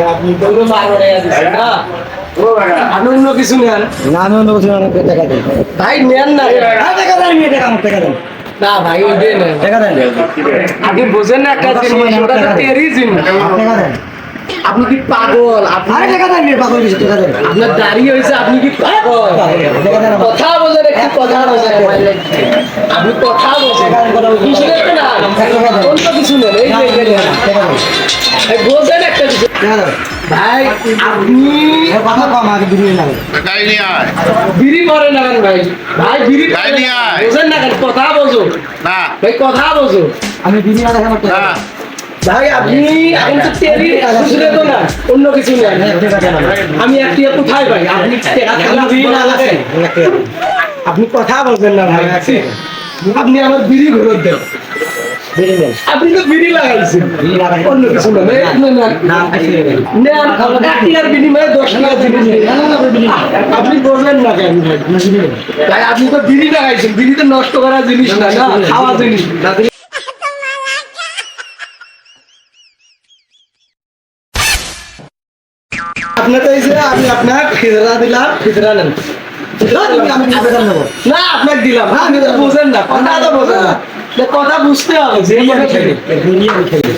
আপনি তো মারো না আপনি অন্য কিছু নেন না আমি অন্য কিছু টাকা দেন ভাই নেন না টাকা দেন নিয়ে টাকা আমার টাকা দেন না ভাই ওই দেন টাকা দেন আপনি বোঝেন না একটা জিনিস ওটা তো তেরই জিনিস টাকা দেন আপনি কি পাগল আরে টাকা দেন পাগল কিছু টাকা দেন আপনার দাঁড়িয়ে হয়েছে আপনি কি পাগল টাকা দেন কথা বোঝেন একটু কথা বোঝেন আপনি কথা বোঝেন কিছু দেখতে না অন্য কিছু নেন এই যে টাকা দেন বোঝেন একটা কিছু টাকা দেন ভাই আপনি কথা কম আগে বিরিয়ে না গাড়ি নিয়ে আয়। বিড়ি মরে না কেন ভাই ভাই বিড়ি গাড়ি নিয়ে আয়। বোঝেন না কেন কথা বোঝো না ভাই কথা বোঝো আমি বিরিয়ে না দেখা টাকা না ভাই আপনি এখন তো তেরি খুশি তো না অন্য কিছু নেন আমি একটি কোথায় ভাই আপনি টাকা খেলা বিড়ি না লাগে আপনি কথা বলবেন না ভাই আপনি আমার বিড়ি ঘুরত দেন বিরিয়ে আপনি তো বিড়ি লাগাইছেন অন্য কিছু না নেন বিনিময়ে 10 টাকা জিনিস নেন। আপনি বলবেন না কেন ভাই আপনি তো বিড়ি লাগাইছেন বিড়ি তো নষ্ট করা জিনিস না না খাওয়া জিনিস না আপনার তো এই যে আমি আপনার ফিজরা দিলাম ফিজরা নেন আমি টাকা দেন নেব না আপনাকে দিলাম হ্যাঁ আপনি তো বোঝেন না কথা তো বোঝেন না কথা বুঝতে হবে যে বিরিয়ে খেয়ে